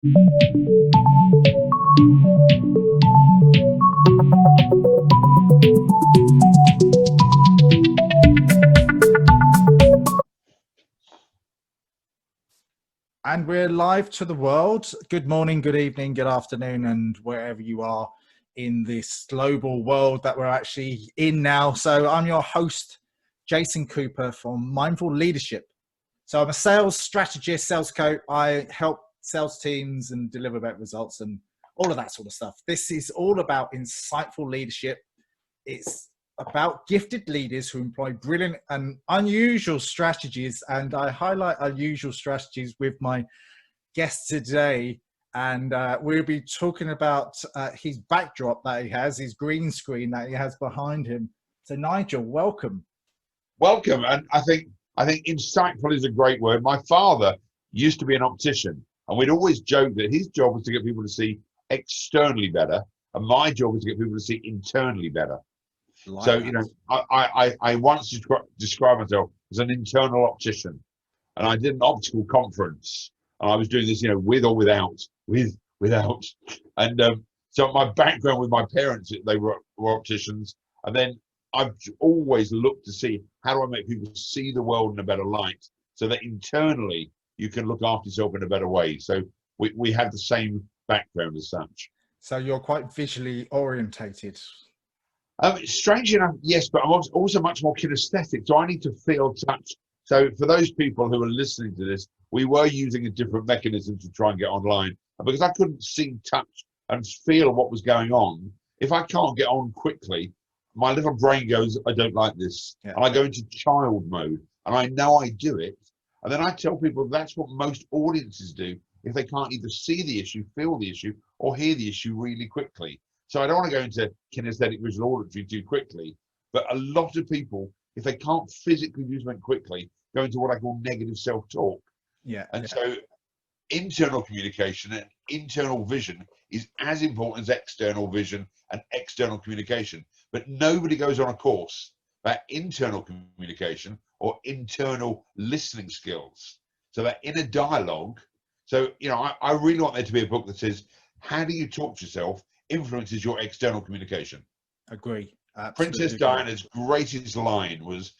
And we're live to the world. Good morning, good evening, good afternoon, and wherever you are in this global world that we're actually in now. So I'm your host, Jason Cooper from Mindful Leadership. So I'm a sales strategist, sales coach. I help sales teams and deliver better results and all of that sort of stuff. This is all about insightful leadership. It's about gifted leaders who employ brilliant and unusual strategies. And I highlight unusual strategies with my guest today. And we'll be talking about his backdrop that he has, his green screen that he has behind him. So Nigel, welcome. Welcome. And I think insightful is a great word. My father used to be an optician, and we'd always joke that his job was to get people to see externally better, and my job was to get people to see internally better. So, you know, I once described myself as an internal optician, and I did an optical conference, and I was doing this, you know, with or without, without. And so my background with my parents, they were opticians, and then I've always looked to see how do I make people see the world in a better light, so that internally you can look after yourself in a better way. So we have the same background as such. So you're quite visually orientated. Strange enough, yes, but I'm also much more kinesthetic, so I need to feel touch. So for those people who are listening to this, we were using a different mechanism to try and get online. And because I couldn't see, touch, and feel what was going on, if I can't get on quickly, my little brain goes, I don't like this. Yeah. And I go into child mode, and I know I do it. And then I tell people that's what most audiences do if they can't either see the issue, feel the issue, or hear the issue really quickly. So I don't want to go into kinesthetic visual auditory too quickly, but a lot of people, if they can't physically do something quickly, go into what I call negative self-talk. Yeah. And so internal communication and internal vision is as important as external vision and external communication. But nobody goes on a course about internal communication or internal listening skills. So that inner dialogue. So, you know, I really want there to be a book that says, how do you talk to yourself influences your external communication. Agree. Princess Diana's greatest line was,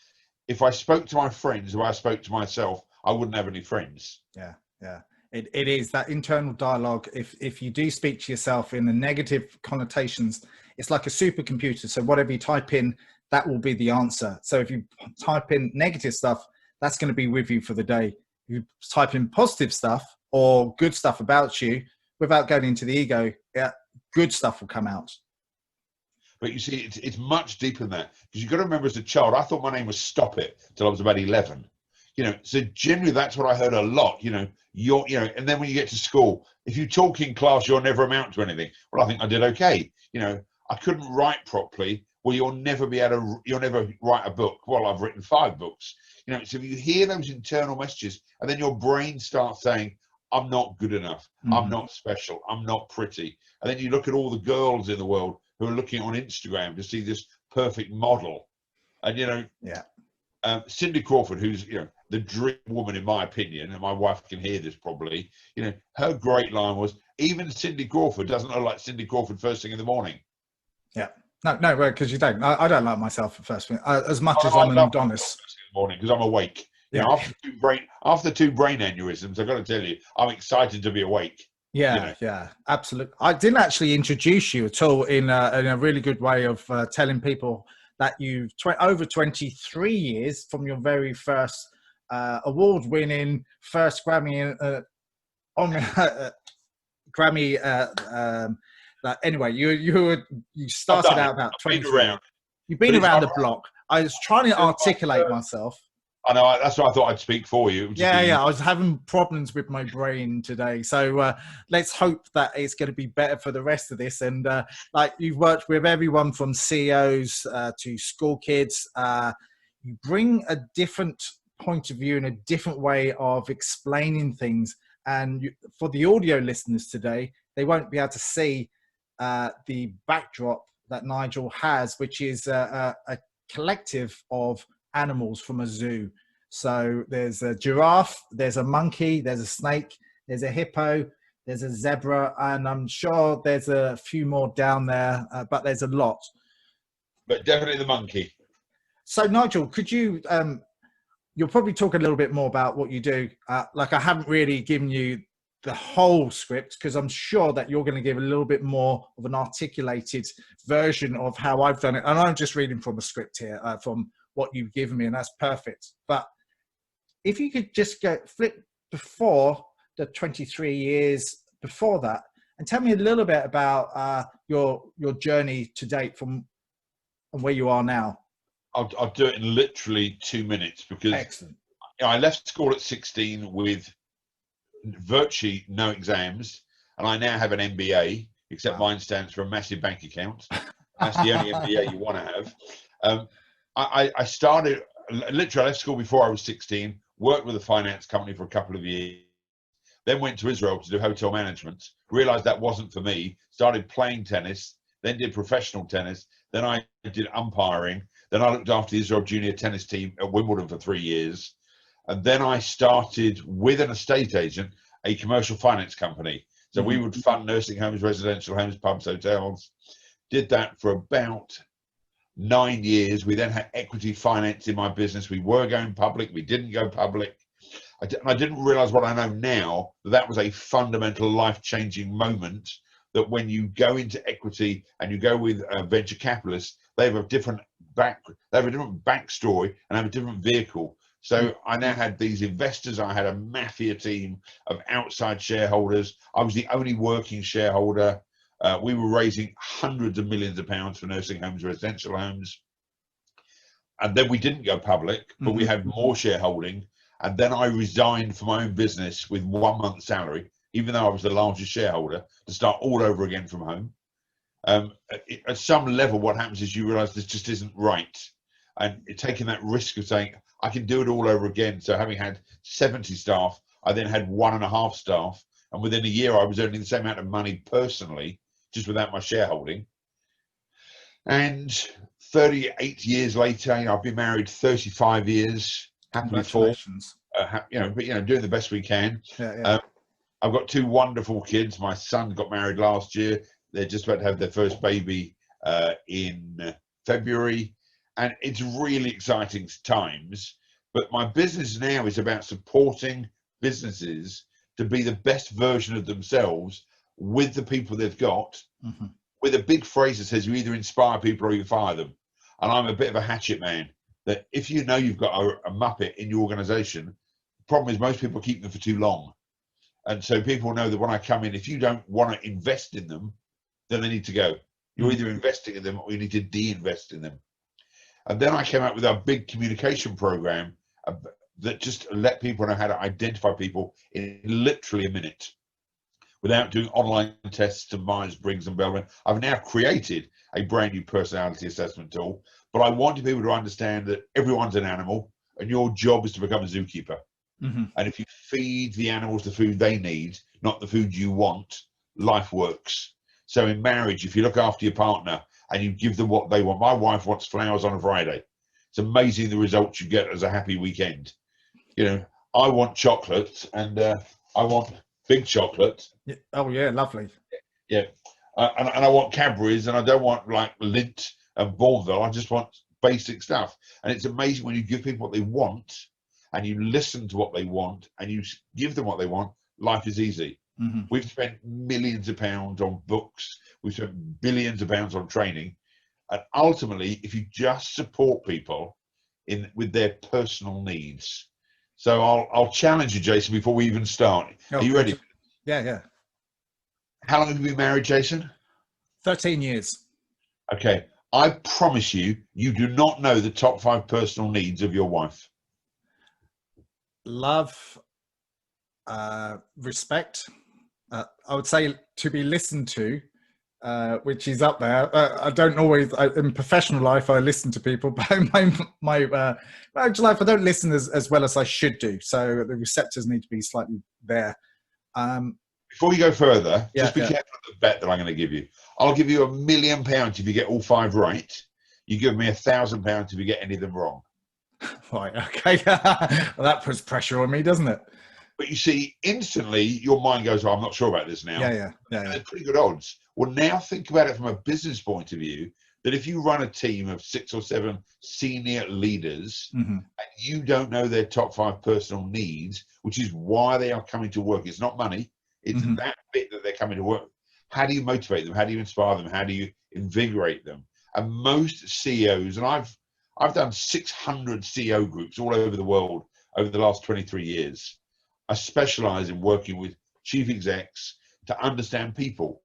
if I spoke to my friends or I spoke to myself, I wouldn't have any friends. Yeah, yeah. It is that internal dialogue. If you do speak to yourself in the negative connotations, it's like a supercomputer. So whatever you type in, that will be the answer. So if you type in negative stuff, that's going to be with you for the day. If you type in positive stuff or good stuff about you, without going into the ego, yeah, good stuff will come out. But you see, it's much deeper than that, because you've got to remember, as a child, I thought my name was Stop It till I was about 11. You know, so generally that's what I heard a lot. You know, and then when you get to school, if you talk in class, you'll never amount to anything. Well, I think I did okay. You know, I couldn't write properly. Well, you'll never write a book. Well, I've written 5 books. You know, so if you hear those internal messages, and then your brain starts saying, I'm not good enough. I'm not special. I'm not pretty. And then you look at all the girls in the world who are looking on Instagram to see this perfect model. And, you know, Cindy Crawford, who's, you know, the dream woman, in my opinion, and my wife can hear this probably, you know, her great line was, even Cindy Crawford doesn't look like Cindy Crawford first thing in the morning. Yeah. No, because you don't. I don't like myself at first thing. As much as I'm an Adonis. First thing in the morning, because I'm awake. You know, after two brain aneurysms, I've got to tell you, I'm excited to be awake. Yeah, you know? Yeah, absolutely. I didn't actually introduce you at all in a really good way of telling people that you've over 23 years from your very first award-winning first Grammy Grammy. Anyway, you started out about 23. You've been around the block. I was trying to articulate myself. I know, that's why I thought I'd speak for you. Yeah, I was having problems with my brain today. So let's hope that it's going to be better for the rest of this. And like, you've worked with everyone from CEOs to school kids. You bring a different point of view and a different way of explaining things. And for the audio listeners today, they won't be able to see the backdrop that Nigel has, which is a collective of animals from a zoo. So there's a giraffe, there's a monkey, there's a snake, there's a hippo, there's a zebra, and I'm sure there's a few more down there, but there's a lot. But definitely the monkey. So Nigel, could you, you'll probably talk a little bit more about what you do. Like, I haven't really given you the whole script, because I'm sure that you're going to give a little bit more of an articulated version of how I've done it. And I'm just reading from a script here, from what you've given me, and that's perfect. But if you could just flip before the 23 years before that, and tell me a little bit about your journey to date from where you are now. I'll do it in literally 2 minutes, because Excellent. I left school at 16 with virtually no exams, and I now have an MBA, except mine stands for a massive bank account. That's the only MBA you want to have. I started, literally, I left school before I was 16, worked with a finance company for a couple of years, then went to Israel to do hotel management, realized that wasn't for me, started playing tennis, then did professional tennis, then I did umpiring, then I looked after the Israel junior tennis team at Wimbledon for 3 years. And then I started with an estate agent, a commercial finance company. So we would fund nursing homes, residential homes, pubs, hotels. Did that for about 9 years. We then had equity finance in my business. We were going public. We didn't go public. I didn't realize what I know now, that was a fundamental life-changing moment, that when you go into equity and you go with venture capitalists, they have a different backstory and have a different vehicle. So I now had these investors. I had a mafia team of outside shareholders. I was the only working shareholder. We were raising hundreds of millions of pounds for nursing homes, residential homes. And then we didn't go public, but we had more shareholding. And then I resigned from my own business with 1 month's salary, even though I was the largest shareholder, to start all over again from home. At some level, what happens is you realize this just isn't right. And taking that risk of saying, I can do it all over again. So having had 70 staff, I then had 1.5 staff. And within a year, I was earning the same amount of money personally, just without my shareholding. And 38 years later, I've been married 35 years, happily full, but doing the best we can. I've got 2 wonderful kids. My son got married last year. They're just about to have their first baby in February. And it's really exciting times. But my business now is about supporting businesses to be the best version of themselves with the people they've got, with a big phrase that says you either inspire people or you fire them. And I'm a bit of a hatchet man, that if you know you've got a muppet in your organization, the problem is most people keep them for too long. And so people know that when I come in, if you don't want to invest in them, then they need to go. You're either investing in them or you need to de-invest in them. And then I came out with a big communication program that just let people know how to identify people in literally a minute without doing online tests of Myers-Briggs and Bellman. I've now created a brand new personality assessment tool, but I wanted people to understand that everyone's an animal and your job is to become a zookeeper. And if you feed the animals the food they need, not the food you want, life works. So in marriage, if you look after your partner and you give them what they want, my wife wants flowers on a Friday. It's amazing the results you get as a happy weekend. I want chocolate, and I want big chocolate. Oh yeah, lovely. Yeah, and I want Cadbury's, and I don't want like Lindt and Bourneville. I just want basic stuff. And it's amazing when you give people what they want, and you listen to what they want, and you give them what they want. Life is easy. We've spent millions of pounds on books. We've spent billions of pounds on training. And ultimately, if you just support people with their personal needs. So I'll challenge you, Jason, before we even start. Are you ready? Yeah. How long have you been married, Jason? 13 years. Okay. I promise you, you do not know the top 5 personal needs of your wife. Love, respect. I would say to be listened to, which is up there. I don't always, in professional life, I listen to people, but in my marriage life, I don't listen as well as I should do. So the receptors need to be slightly there. Before you go further, just be careful of the bet that I'm going to give you. I'll give you £1 million if you get all 5 right. You give me £1,000 if you get any of them wrong. Right. Okay. Well, that puts pressure on me, doesn't it? But you see, instantly your mind goes, oh, I'm not sure about this now. Yeah. They're pretty good odds. Well, now think about it from a business point of view, that if you run a team of 6 or 7 senior leaders, and you don't know their top 5 personal needs, which is why they are coming to work. It's not money. It's that bit that they're coming to work. How do you motivate them? How do you inspire them? How do you invigorate them? And most CEOs, and I've done 600 CEO groups all over the world over the last 23 years. I specialize in working with chief execs to understand people.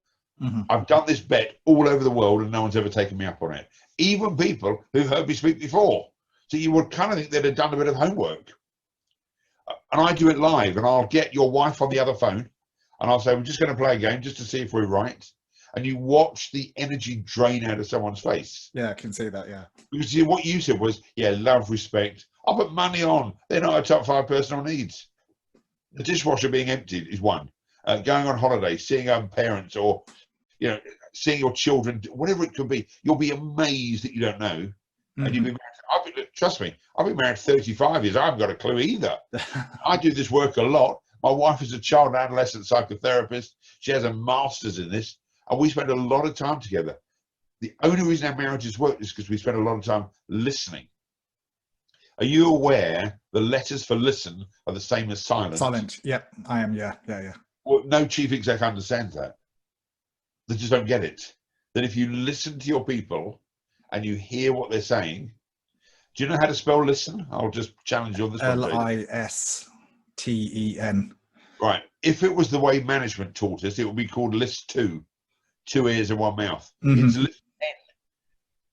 I've done this bet all over the world and no one's ever taken me up on it. Even people who've heard me speak before. So you would kind of think they'd have done a bit of homework. And I do it live, and I'll get your wife on the other phone and I'll say, we're just going to play a game just to see if we're right. And you watch the energy drain out of someone's face. Yeah, I can see that, yeah. Because what you said was, yeah, love, respect. I'll put money on. They're not our top 5 personal needs. The dishwasher being emptied is one. Going on holiday, seeing parents, or seeing your children, whatever it could be, you'll be amazed that you don't know. And you'll be married. Trust me, I've been married 35 years. I haven't got a clue either. I do this work a lot. My wife is a child and adolescent psychotherapist. She has a master's in this, and we spend a lot of time together. The only reason our marriages work is because we spend a lot of time listening. Are you aware the letters for listen are the same as silent? Silent, yep, I am, yeah. Well, no chief exec understands that. They just don't get it. That if you listen to your people and you hear what they're saying, do you know how to spell listen? I'll just challenge you on this one. Listen. Right. If it was the way management taught us, it would be called list 2. 2 ears and 1 mouth. It's list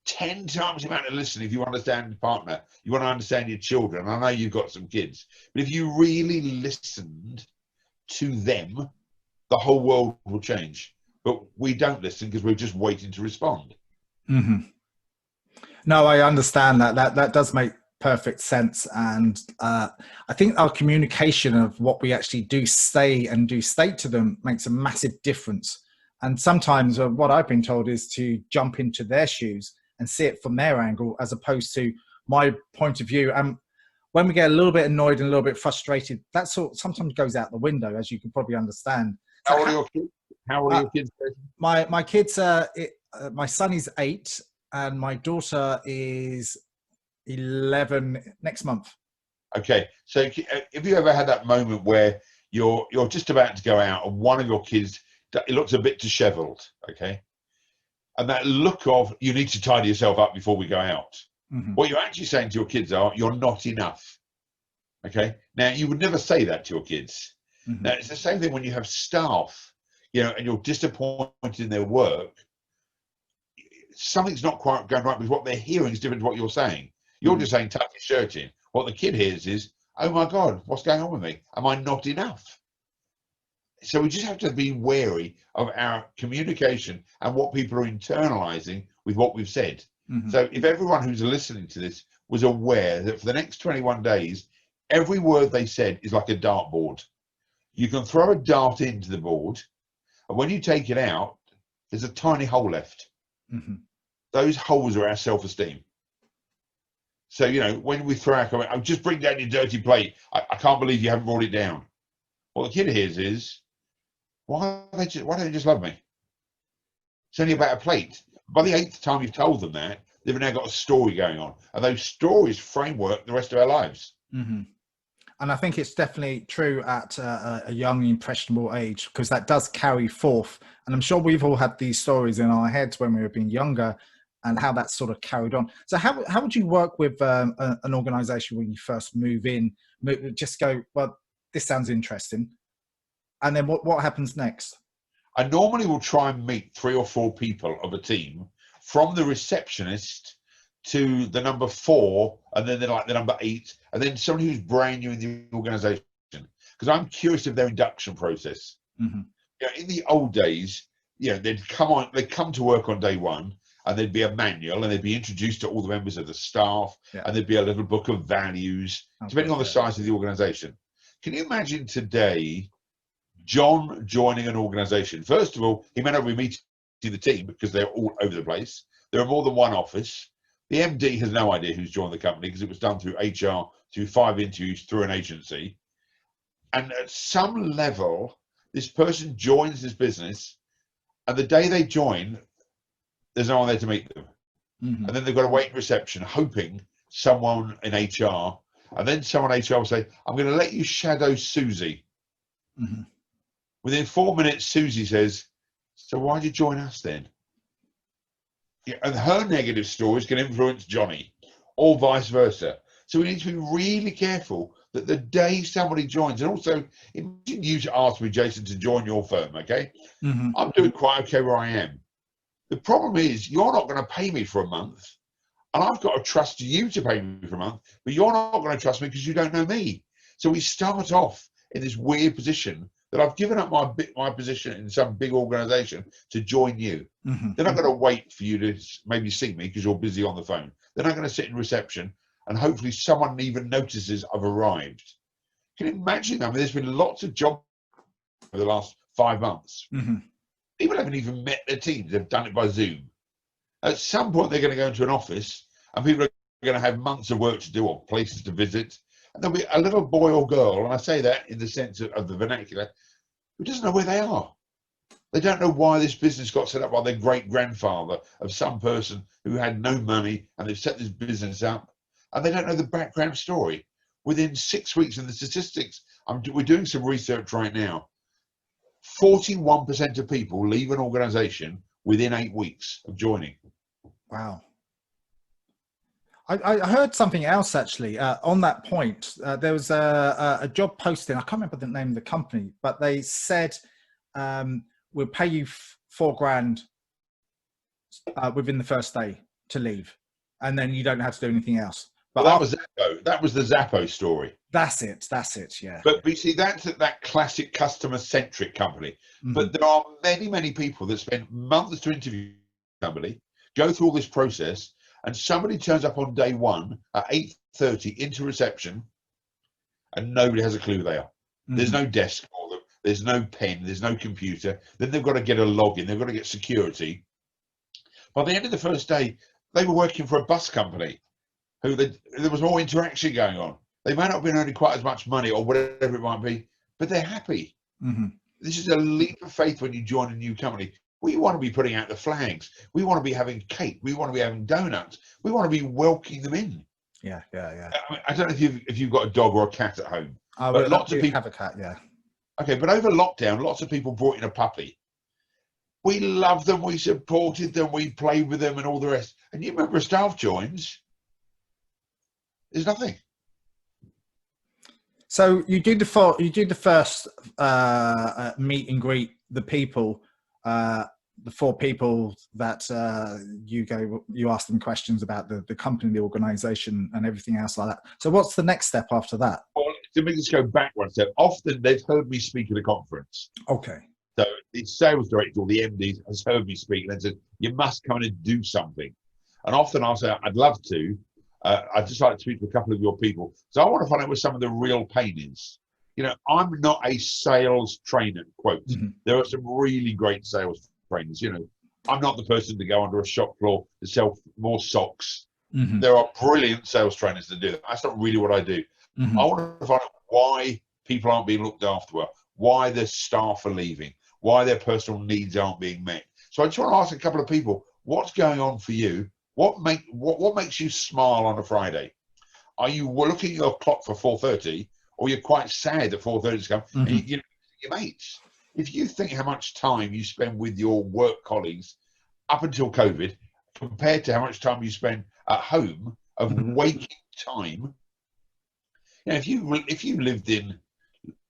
10 times the amount of listening. If you understand your partner, you want to understand your children. I know you've got some kids, but if you really listened to them, the whole world will change. But we don't listen because we're just waiting to respond. No, I understand that. That does make perfect sense. And I think our communication of what we actually do say and do state to them makes a massive difference. And sometimes what I've been told is to jump into their shoes and see it from their angle as opposed to my point of view. And when we get a little bit annoyed and a little bit frustrated, that sort sometimes goes out the window, as you can probably understand. How old are your kids? How old are your kids? My kids, my son is 8 and my daughter is 11 next month. Okay, so have you ever had that moment where you're just about to go out and one of your kids, it looks a bit disheveled, okay? And that look of, you need to tidy yourself up before we go out. What you're actually saying to your kids are, you're not enough, okay? Now, you would never say that to your kids. Now, it's the same thing when you have staff, and you're disappointed in their work. Something's not quite going right because what they're hearing is different to what you're saying. You're just saying, tuck your shirt in. What the kid hears is, oh my God, what's going on with me? Am I not enough? So we just have to be wary of our communication and what people are internalizing with what we've said. So if everyone who's listening to this was aware that for the next 21 days, every word they said is like a dartboard. You can throw a dart into the board, and when you take it out, there's a tiny hole left. Those holes are our self-esteem. So, when we throw our comment, oh, just bring down your dirty plate. I can't believe you haven't brought it down. What the kid hears is, why don't they just love me? It's only about a plate. By the 8th time you've told them that, they've now got a story going on. And those stories framework the rest of our lives. And I think it's definitely true at a young, impressionable age, because that does carry forth. And I'm sure we've all had these stories in our heads when we were being younger and how that sort of carried on. So how would you work with an organization when you first move in? Just go, well, this sounds interesting. And then what happens next? I normally will try and meet 3 or 4 people of a team, from the receptionist to the number 4, and then they're like the number 8, and then someone who's brand new in the organization, because I'm curious of their induction process. In the old days, they'd come to work on day 1, and there'd be a manual, and they'd be introduced to all the members of the staff, and there'd be a little book of values, depending on the size of the organization. Can you imagine today John joining an organization? First of all, he may not be meeting the team because they're all over the place. There are more than one office. The MD has no idea who's joined the company because it was done through HR, through 5 interviews, through an agency. And at some level, this person joins this business, and the day they join, there's no one there to meet them. Mm-hmm. And then they've got to wait in reception, hoping someone in HR, and then someone in HR will say, I'm going to let you shadow Susie. Mm-hmm. Within 4 minutes, Susie says, so why'd you join us then? Yeah, and her negative stories can influence Johnny, or vice versa. So we need to be really careful that the day somebody joins, and also, imagine you ask me, Jason, to join your firm, okay? Mm-hmm. I'm doing quite okay where I am. The problem is you're not going to pay me for a month, and I've got to trust you to pay me for a month, but you're not going to trust me because you don't know me. So we start off in this weird position that I've given up my position in some big organization to join you. Mm-hmm. They're not going to wait for you to maybe see me because you're busy on the phone. They're not going to sit in reception and hopefully someone even notices I've arrived. Can you imagine? I mean, there's been lots of jobs over the last 5 months. Mm-hmm. People haven't even met their teams. They've done it by Zoom. At some point, they're going to go into an office and people are going to have months of work to do or places to visit. And there'll be a little boy or girl, and I say that in the sense of the vernacular, who doesn't know where they are. They don't know why this business got set up by their great-grandfather of some person who had no money, and they've set this business up, and they don't know the background story. Within 6 weeks, and the statistics, we're doing some research right now, 41% of people leave an organization within 8 weeks of joining. Wow. I heard something else actually on that point. There was a job posting. I can't remember the name of the company, but they said we'll pay you $4,000 within the first day to leave, and then you don't have to do anything else. But well, that was Zappo. That was the Zappo story. That's it. That's it. Yeah. But you see, that's that classic customer-centric company. Mm-hmm. But there are many, many people that spend months to interview somebody, go through all this process, and somebody turns up on day one at 8:30 into reception, and nobody has a clue who they are. Mm-hmm. There's no desk for them. There's no pen. There's no computer. Then they've got to get a login. They've got to get security. By the end of the first day, they were working for a bus company. There was more interaction going on. They may not have been earning quite as much money or whatever it might be, but they're happy. Mm-hmm. This is a leap of faith when you join a new company. We want to be putting out the flags. We want to be having cake. We want to be having donuts. We want to be welcoming them in. Yeah. I mean, I don't know if you've got a dog or a cat at home. But lots of people have a cat. Yeah. Okay, but over lockdown, lots of people brought in a puppy. We loved them. We supported them. We played with them, and all the rest. And you remember, staff joins. There's nothing. So you do the first meet and greet the people, the 4 people that you ask them questions about the company, the organization, and everything else like that. So what's the next step after that? Well, let me just go back one step. Often they've heard me speak at a conference. Okay. So the sales director or the MD has heard me speak and said, you must come in and do something. And often I'll say, I'd love to. I'd just like to speak to a couple of your people. So I want to find out what some of the real pain is. You know, I'm not a sales trainer, quote. Mm-hmm. There are some really great sales trainers. You know, I'm not the person to go under a shop floor to sell more socks. Mm-hmm. There are brilliant sales trainers that do that. That's not really what I do. Mm-hmm. I want to find out why people aren't being looked after well, why their staff are leaving, why their personal needs aren't being met. So I just want to ask a couple of people, what's going on for you? What makes you smile on a Friday? Are you looking at your clock for 4:30, or you're quite sad that 4:30 has come? Mm-hmm. And you your mates. If you think how much time you spend with your work colleagues up until COVID, compared to how much time you spend at home of mm-hmm. waking time, you know, if you lived in,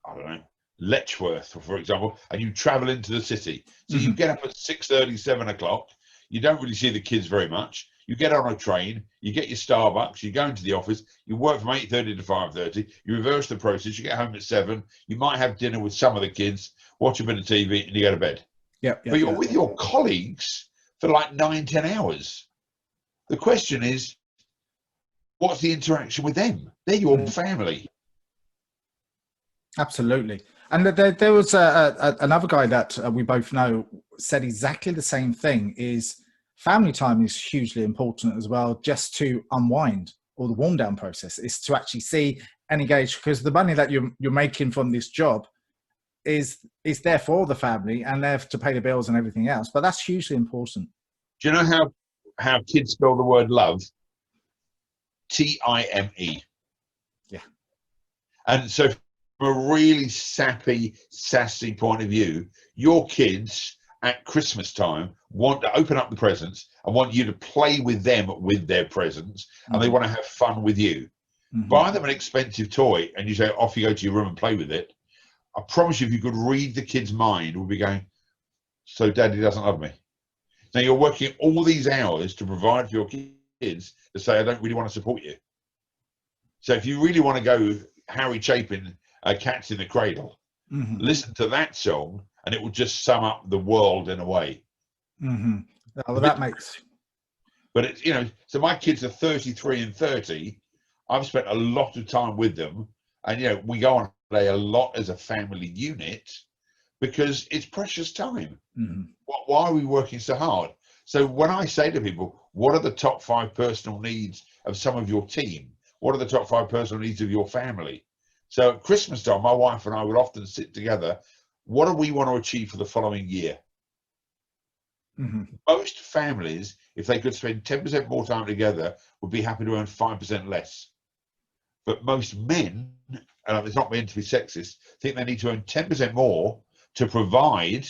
I don't know, Letchworth, for example, and you travel into the city, so mm-hmm. you get up at 6:30, 7 o'clock. You don't really see the kids very much. You get on a train, you get your Starbucks, you go into the office, you work from 8:30 to 5:30, you reverse the process, you get home at 7, you might have dinner with some of the kids, watch a bit of TV, and you go to bed. But you're with your colleagues for like 9-10 hours. The question is, what's the interaction with them? They're your family. Absolutely. And there was another guy that we both know said exactly the same thing, is family time is hugely important as well, just to unwind, or the warm down process is to actually see engage, because the money that you're making from this job is there for the family and there to pay the bills and everything else. But that's hugely important. Do you know how kids spell the word love? Time. Yeah. And so from a really sassy point of view, your kids at Christmas time want to open up the presents and want you to play with them with their presents, and they want to have fun with you. Buy them an expensive toy and you say, off you go to your room and play with it. I promise you, if you could read the kid's mind, we'll be going, so daddy doesn't love me. Now you're working all these hours to provide for your kids to say, I don't really want to support you. So if you really want to go Harry Chapin, Cats in the Cradle, listen to that song and it will just sum up the world in a way. Well, that makes... But it's, you know, so my kids are 33 and 30. I've spent a lot of time with them, and, you know, we go on holiday a lot as a family unit because it's precious time. Why are we working so hard? So when I say to people, what are the top 5 personal needs of some of your team? What are the top 5 personal needs of your family? So at Christmas time, my wife and I would often sit together. What do we want to achieve for the following year? Most families, if they could spend 10% more time together, would be happy to earn 5% less. But most men, and it's not meant to be sexist, think they need to earn 10% more to provide,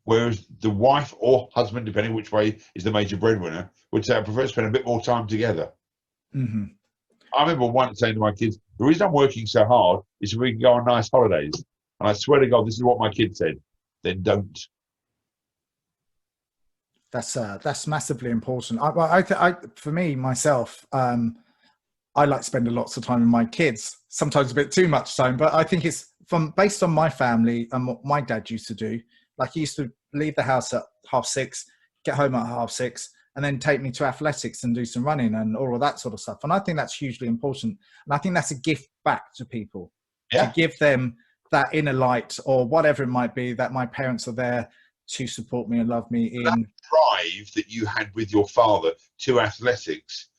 whereas the wife or husband, depending which way is the major breadwinner, would say, I prefer to spend a bit more time together. I remember once saying to my kids, the reason I'm working so hard is so we can go on nice holidays. And I swear to God, this is what my kids said. Then don't. That's massively important. For me, myself, I like spending lots of time with my kids, sometimes a bit too much time, but I think it's based on my family and what my dad used to do. Like, he used to leave the house at 6:30, get home at 6:30, and then take me to athletics and do some running and all of that sort of stuff. And I think that's hugely important. And I think that's a gift back to people, to give them that inner light or whatever it might be, that my parents are there to support me and love me in. That drive that you had with your father to athletics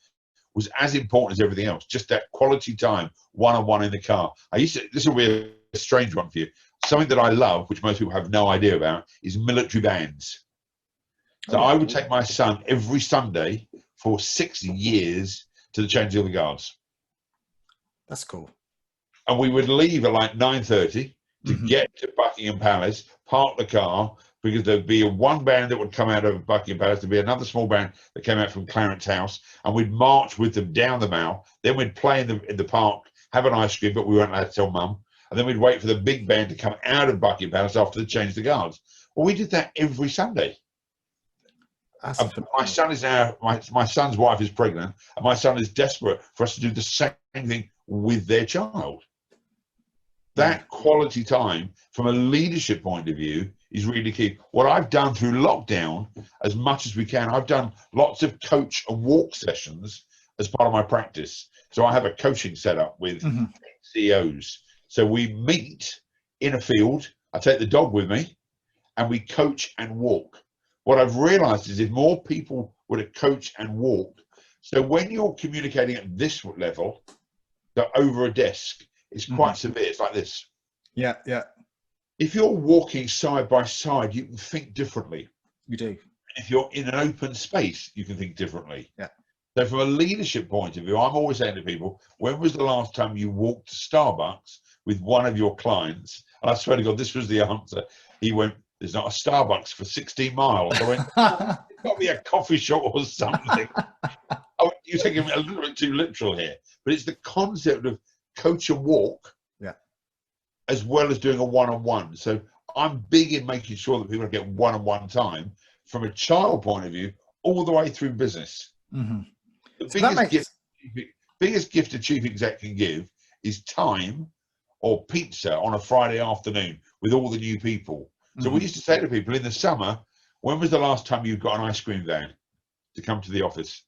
was as important as everything else. Just that quality time, one-on-one in the car. This will be a strange one for you. Something that I love, which most people have no idea about, is military bands. So I would take my son every Sunday for 6 years to the changing of the guards. That's cool. And we would leave at like 9:30 to get to Buckingham Palace, park the car, because there'd be one band that would come out of Buckingham Palace, there'd be another small band that came out from Clarence House, and we'd march with them down the Mall. Then we'd play in the park, have an ice cream, but we weren't allowed to tell Mum. And then we'd wait for the big band to come out of Buckingham Palace after they changed the guards. Well, we did that every Sunday. My son is now, my son's wife is pregnant, and my son is desperate for us to do the same thing with their child. That quality time from a leadership point of view is really key. What I've done through lockdown, as much as we can, I've done lots of coach and walk sessions as part of my practice. So I have a coaching setup with CEOs. So we meet in a field. I take the dog with me and we coach and walk. What I've realized is if more people were to coach and walk, so when you're communicating at this level, so over a desk, it's quite severe. It's like this. Yeah. If you're walking side by side, you can think differently. You do. If you're in an open space, you can think differently. Yeah. So from a leadership point of view, I'm always saying to people, when was the last time you walked to Starbucks with one of your clients? And I swear to God, this was the answer. He went, there's not a Starbucks for 16 miles. I went, oh, it's got to be a coffee shop or something. You're taking it a little bit too literal here. But it's the concept of coach and walk, as well as doing a one-on-one. So I'm big in making sure that people get one-on-one time from a child point of view, all the way through business. The biggest gift a chief exec can give is time or pizza on a Friday afternoon with all the new people. So we used to say to people in the summer, when was the last time you got an ice cream van to come to the office?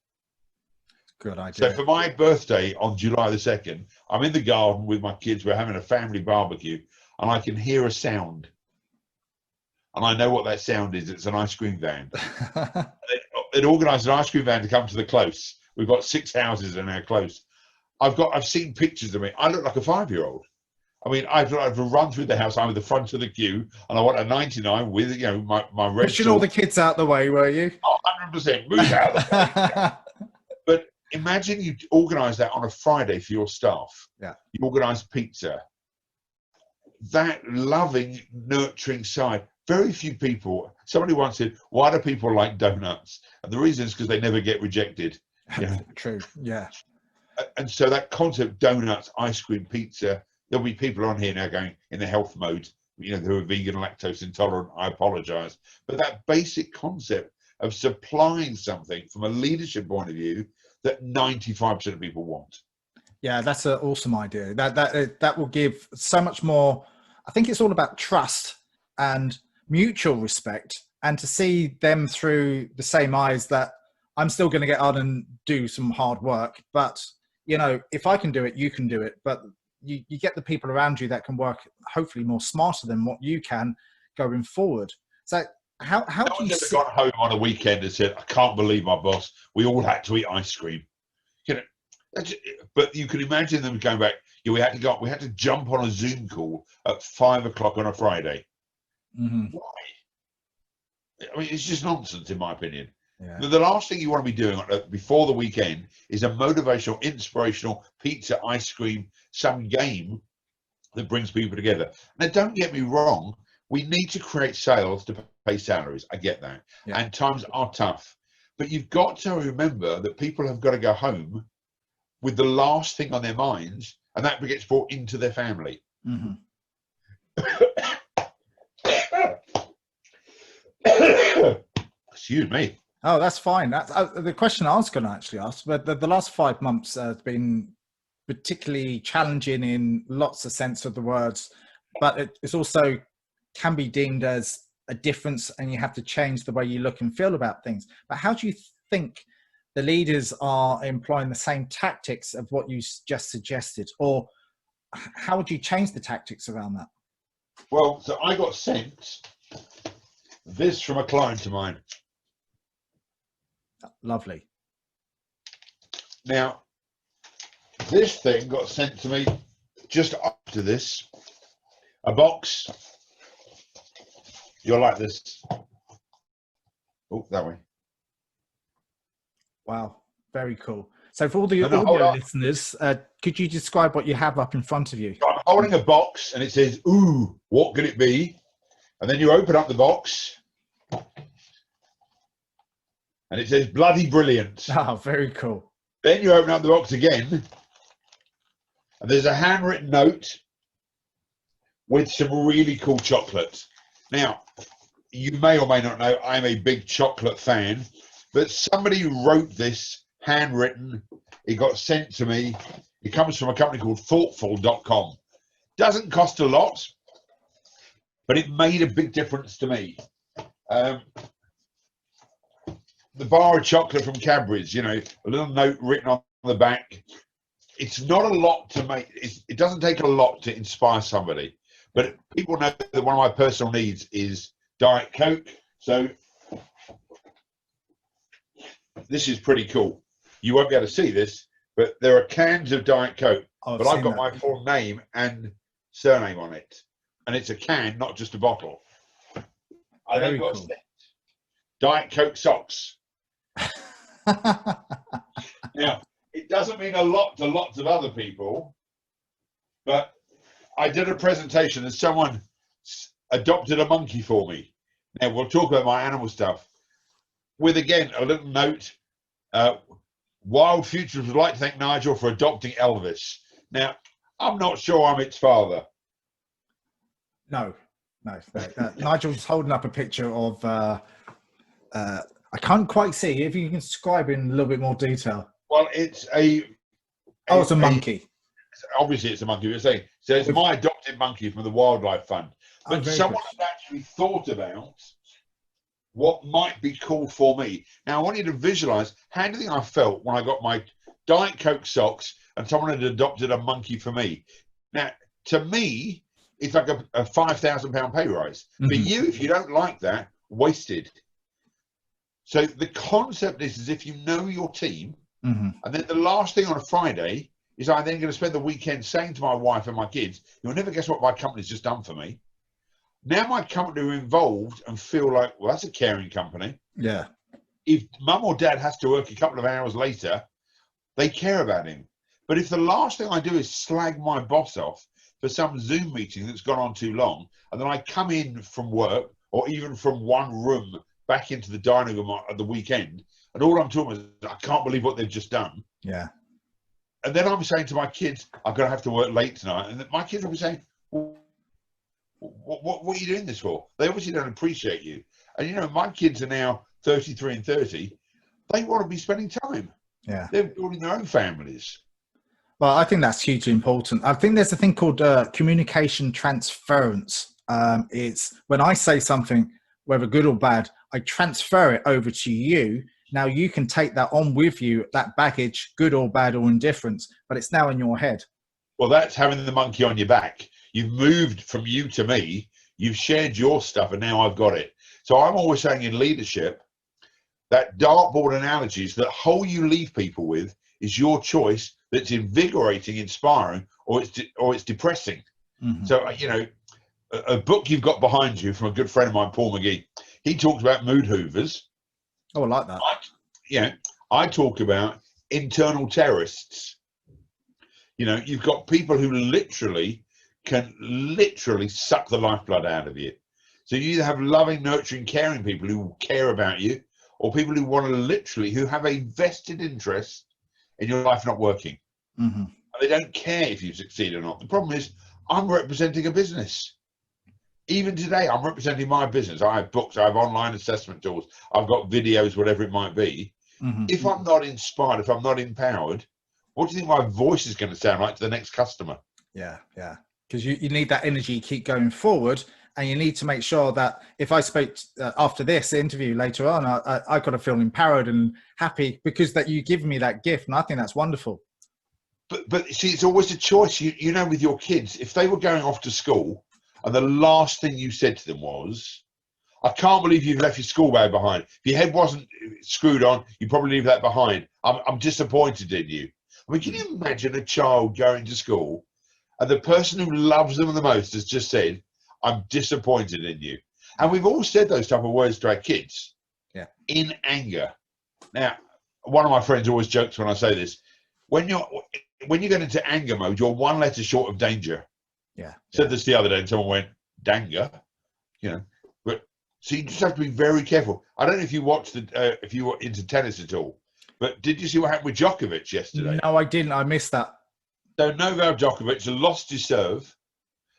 Good idea. So for my birthday on July the 2nd, I'm in the garden with my kids. We're having a family barbecue and I can hear a sound. And I know what that sound is. It's an ice cream van. It organised an ice cream van to come to the close. We've got 6 houses in our close. I've seen pictures of me. I look like a 5-year-old. I mean, I've run through the house. I'm at the front of the queue, and I want a 99 with, you know, my red Pushing all the shorts. kids out the way, were you? Oh, 100%. Move out of the way. But imagine you organise that on a Friday for your staff. Yeah. You organise pizza. That loving, nurturing side. Very few people. Somebody once said, "Why do people like donuts?" And the reason is because they never get rejected. Yeah. True. Yeah. And so that concept, donuts, ice cream, pizza. There'll be people on here now going in the health mode. You know, who are vegan, lactose intolerant. I apologise, but that basic concept of supplying something from a leadership point of view that 95% of people want. Yeah, that's an awesome idea. That will give so much more. I think it's all about trust and mutual respect, and to see them through the same eyes that I'm still going to get on and do some hard work. But, you know, if I can do it, you can do it. But you get the people around you that can work hopefully more smarter than what you can going forward. So how No do you one's ever got home on a weekend and said, "I can't believe my boss. We all had to eat ice cream." You know, but you can imagine them going back. Yeah, we had to jump on a Zoom call at 5 o'clock on a Friday. Mm-hmm. Why? I mean, it's just nonsense, in my opinion. Yeah. The last thing you want to be doing before the weekend is a motivational, inspirational pizza, ice cream, some game that brings people together. Now, don't get me wrong. We need to create sales to pay salaries. I get that. Yeah. And times are tough. But you've got to remember that people have got to go home with the last thing on their minds, and that gets brought into their family. Mm-hmm. Excuse me. Oh, that's fine. That's the question I was going to actually ask. But the last 5 months has been particularly challenging in lots of sense of the words, but it's also can be deemed as a difference, and you have to change the way you look and feel about things. But how do you think the leaders are employing the same tactics of what you just suggested, or how would you change the tactics around that? Well, so I got sent this from a client of mine. Lovely. Now, this thing got sent to me just after this. A box. You'll like this. Oh, that way. Wow, very cool. So for all the No, audio listeners, could you describe what you have up in front of you? So I'm holding a box and it says, "Ooh, what could it be?" And then you open up the box and it says, "Bloody brilliant." Oh, very cool. Then you open up the box again and there's a handwritten note with some really cool chocolate. Now, you may or may not know, I'm a big chocolate fan, but somebody wrote this handwritten. It got sent to me. It comes from a company called thoughtful.com. Doesn't cost a lot, but it made a big difference to me. The bar of chocolate from Cadbury's, you know, a little note written on the back. It's not a lot to make. It doesn't take a lot to inspire somebody. But people know that one of my personal needs is Diet Coke. So this is pretty cool. You won't be able to see this, but there are cans of Diet Coke. But I've got my full name and surname on it. And it's a can, not just a bottle. I then got Diet Coke socks. Now, it doesn't mean a lot to lots of other people, but I did a presentation and someone adopted a monkey for me. Now, we'll talk about my animal stuff. With, again, a little note. Wild Futures would like to thank Nigel for adopting Elvis. Now, I'm not sure I'm its father. No. Nigel's holding up a picture of, I can't quite see. If you can describe in a little bit more detail. Well, it's it's a monkey. Obviously, it's a monkey. We're saying so. It's my adopted monkey from the Wildlife Fund. But someone has actually thought about what might be cool for me. Now, I want you to visualize how do you think I felt when I got my Diet Coke socks and someone had adopted a monkey for me. Now, to me, it's like a £5,000 pay rise. For you, if you don't like that, wasted. So the concept is if you know your team, and then the last thing on a Friday is I'm then going to spend the weekend saying to my wife and my kids, you'll never guess what my company's just done for me. Now my company are involved and feel like, well, that's a caring company. Yeah. If mum or dad has to work a couple of hours later, they care about him. But if the last thing I do is slag my boss off for some Zoom meeting that's gone on too long, and then I come in from work or even from one room back into the dining room at the weekend, and all I'm talking about is, I can't believe what they've just done. Yeah. And then I'm saying to my kids, I'm going to have to work late tonight. And my kids will be saying, well, what are you doing this for? They obviously don't appreciate you. And, you know, my kids are now 33 and 30. They want to be spending time. Yeah. They're building their own families. Well, I think that's hugely important. I think there's a thing called communication transference. It's when I say something, whether good or bad, I transfer it over to you. Now you can take that on with you, that baggage, good or bad or indifference, but it's now in your head. Well, that's having the monkey on your back. You've moved from you to me. You've shared your stuff, and now I've got it. So I'm always saying in leadership, that dartboard analogy is that hole you leave people with is your choice. That's invigorating, inspiring, or it's depressing. Mm-hmm. So, you know, a book you've got behind you from a good friend of mine, Paul McGee, he talks about mood hoovers. Oh, I like that. I talk about internal terrorists. You know, you've got people who can literally suck the lifeblood out of you. So you either have loving, nurturing, caring people who care about you, or people who want to who have a vested interest in your life not working. Mm-hmm. And they don't care if you succeed or not. The problem is, I'm representing a business. Even today, I'm representing my business. I have books, I have online assessment tools, I've got videos, whatever it might be. Mm-hmm. If I'm not inspired, if I'm not empowered, what do you think my voice is going to sound like to the next customer? Yeah, yeah. Because you need that energy to keep going forward, and you need to make sure that if I spoke after this interview later on, I got to feel empowered and happy because that you give me that gift, and I think that's wonderful. But see, it's always a choice. You know, with your kids, if they were going off to school and the last thing you said to them was, I can't believe you've left your school bag behind. If your head wasn't screwed on, you probably leave that behind. I'm disappointed in you. I mean, can you imagine a child going to school and the person who loves them the most has just said, I'm disappointed in you? And we've all said those type of words to our kids. Yeah. In anger. Now, one of my friends always jokes when I say this, when you get into anger mode, you're one letter short of danger. Yeah. Said this the other day and someone went, danger, you know. But so you just have to be very careful. I don't know if you watched if you were into tennis at all, but did you see what happened with Djokovic yesterday? No, I didn't. I missed that. So Novak Djokovic lost his serve.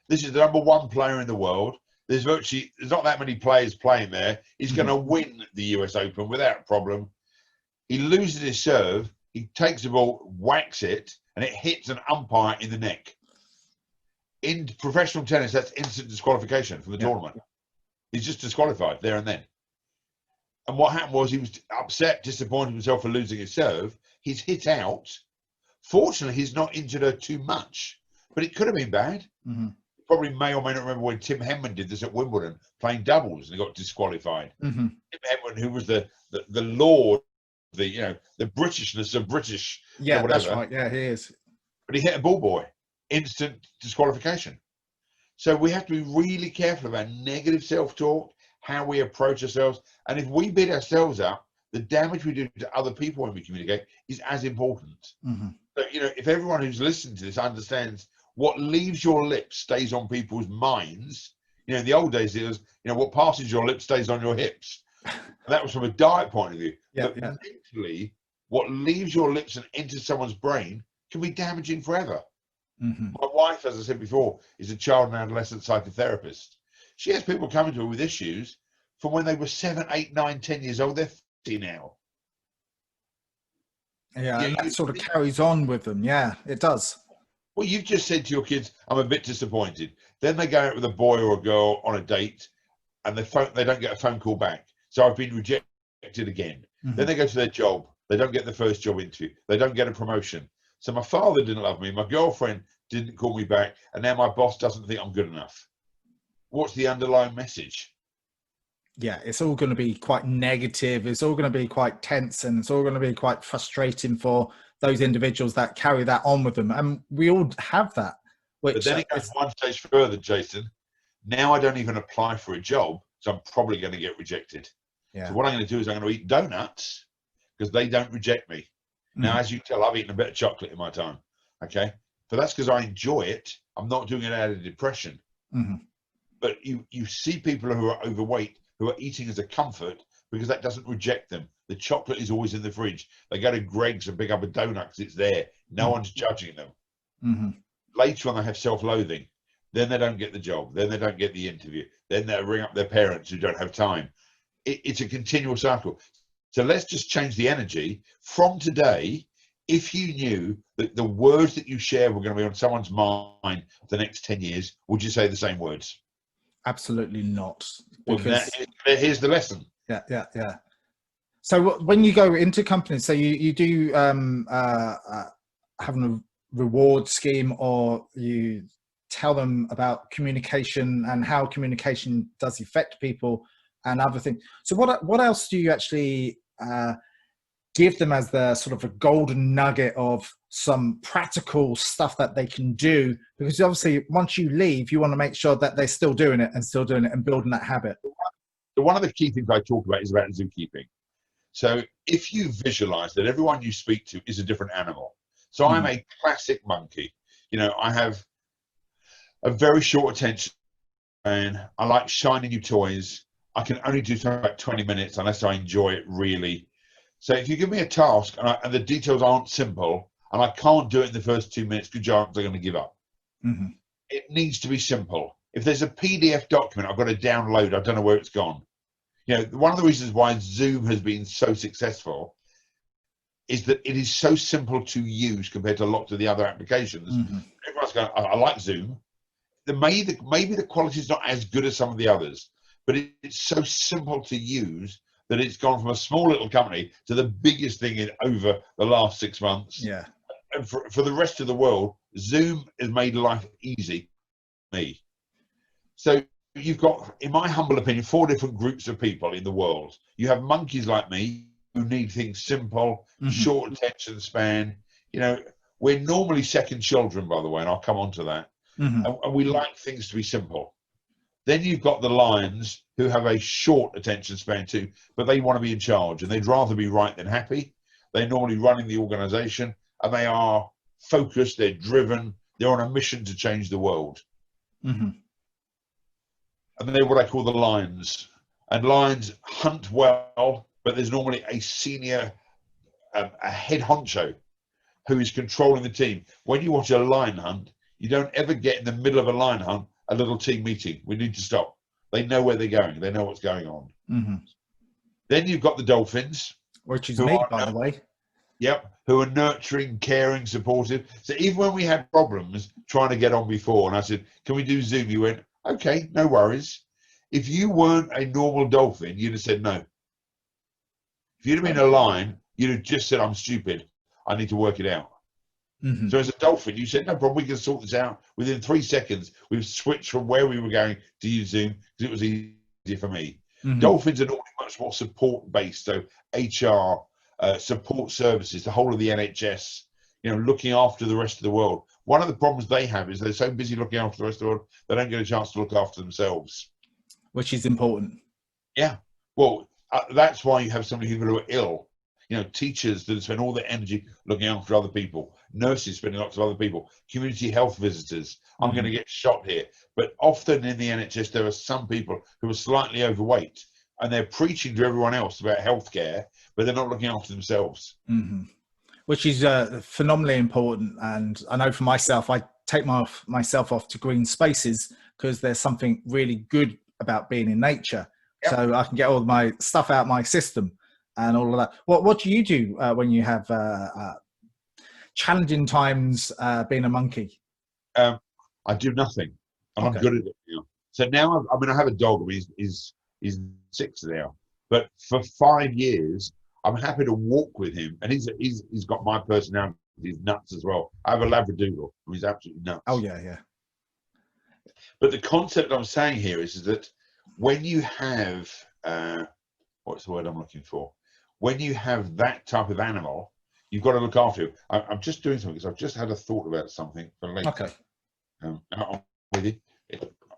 This is the #1 player in the world. There's not that many players playing there. He's going to win the US Open without problem. He loses his serve. He takes the ball, whacks it, and it hits an umpire in the neck. In professional tennis, that's instant disqualification from the tournament. He's just disqualified there and then. And what happened was he was upset, disappointed himself for losing his serve. He's hit out. Fortunately, he's not injured her too much, but it could have been bad. Mm-hmm. Probably may or may not remember when Tim Henman did this at Wimbledon, playing doubles, and he got disqualified. Mm-hmm. Tim Henman, who was the lord, the Britishness of British. Yeah, that's right. Yeah, he is. But he hit a ball boy, instant disqualification. So we have to be really careful about negative self-talk, how we approach ourselves, and if we beat ourselves up, the damage we do to other people when we communicate is as important. Mm-hmm. So, you know, if everyone who's listening to this understands what leaves your lips stays on people's minds, you know, in the old days it was, you know, what passes your lips stays on your hips. And that was from a diet point of view. But mentally, what leaves your lips and enters someone's brain can be damaging forever. Mm-hmm. My wife, as I said before, is a child and adolescent psychotherapist. She has people coming to her with issues from when they were 7, 8, 9, 10 years old. They're 50 now. Yeah, and that sort of carries on with them. Yeah, it does. Well, you've just said to your kids, I'm a bit disappointed. Then they go out with a boy or a girl on a date and they don't get a phone call back. So I've been rejected again. Mm-hmm. Then they go to their job. They don't get the first job interview. They don't get a promotion. So my father didn't love me. My girlfriend didn't call me back. And now my boss doesn't think I'm good enough. What's the underlying message? Yeah, it's all going to be quite negative. It's all going to be quite tense, and it's all going to be quite frustrating for those individuals that carry that on with them. And we all have that, But which then it goes is, one stage further, Jason. Now I don't even apply for a job, so I'm probably going to get rejected. So yeah. what I'm going to do is I'm going to eat donuts because they don't reject me. Now, Mm, as you can tell, I've eaten a bit of chocolate in my time. Okay. But that's because I enjoy it. I'm not doing it out of depression. mhm, But you see people who are overweight who are eating as a comfort because that doesn't reject them. The chocolate is always in the fridge. They go to Greg's and pick up a donut because it's there. No mhm, one's judging them. mhm. Later on, they have self-loathing. Then they don't get the job. Then they don't get the interview. Then they ring up their parents who don't have time. It's a continual cycle. So let's just change the energy from today. If you knew that the words that you share were going to be on someone's mind for the next 10 years, would you say the same words? Absolutely not, Well, because here's the lesson. yeah, yeah, yeah. So when you go into companies, so you do have a reward scheme, or you tell them about communication and how communication does affect people and other things. So what else do you actually give them as the sort of a golden nugget of some practical stuff that they can do? Because obviously once you leave, you want to make sure that they're still doing it and building that habit. So one of the key things I talk about is about zookeeping. So if you visualize that everyone you speak to is a different animal. So I'm Mhm. a classic monkey. I have a very short attention span. I like shiny new toys. I can only do something about 20 minutes unless I enjoy it really. So if you give me a task and the details aren't simple and I can't do it in the first 2 minutes, good chance I'm going to give up. Mhm. It needs to be simple. If there's a PDF document I've got to download, I don't know where it's gone. One of the reasons why Zoom has been so successful is that it is so simple to use compared to lots of the other applications. Mhm. Everyone's going, I like Zoom. Maybe the quality is not as good as some of the others, but it's so simple to use that it's gone from a small little company to the biggest thing in over the last 6 months. Yeah. And for the rest of the world, Zoom has made life easy for me. So you've got, in my humble opinion, 4 different groups of people in the world. You have monkeys like me who need things simple, Mhm. short attention span. We're normally second children, by the way, and I'll come on to that. Mhm. And we like things to be simple. Then you've got the lions who have a short attention span too, but they want to be in charge and they'd rather be right than happy. They're normally running the organization and they are focused, they're driven, they're on a mission to change the world. Mhm. And they're what I call the lions. And lions hunt well, but there's normally a senior, a head honcho who is controlling the team. When you watch a lion hunt, you don't ever get in the middle of a lion hunt a little team meeting. We need to stop. They know where they're going. They know what's going on. Mhm. Then you've got the dolphins Which is who me, are, by the way. who are nurturing, caring, supportive. So even when we had problems trying to get on before, and I said, "Can we do Zoom?" You went, "Okay, no worries." If you weren't a normal dolphin, you'd have said no. If you'd have been a lion, you'd have just said, "I'm stupid. I need to work it out." Mhm. So as a dolphin, you said, "No problem, we can sort this out." Within 3 seconds, we've switched from where we were going to use Zoom because it was easier for me. Mhm. Dolphins are normally much more support based, so HR, support services, the whole of the NHS, looking after the rest of the world. One of the problems they have is they're so busy looking after the rest of the world, they don't get a chance to look after themselves. Which is important. Yeah. Well, that's why you have so many people who are ill. Teachers that spend all their energy looking after other people, nurses spending lots of other people, community health visitors. I'm going to Mhm. get shot here. But often in the NHS, there are some people who are slightly overweight and they're preaching to everyone else about healthcare, but they're not looking after themselves. Mhm. Which is phenomenally important. And I know for myself, I take myself off to green spaces because there's something really good about being in nature. Yep. So I can get all my stuff out my system and all of that. What do you do when you have challenging times being a monkey? I do nothing, and I'm Okay. good at it now. So now, I have a dog. He's 6 now, but for 5 years, I'm happy to walk with him, and he's got my personality. He's nuts as well. I have a Labradoodle, and he's absolutely Oh nuts. yeah, yeah. But the concept I'm saying here is that when you have what's the word I'm looking for? When you have that type of animal, you've got to look after it. I'm just doing something because I've just had a thought about something for later. Okay. I'm with you.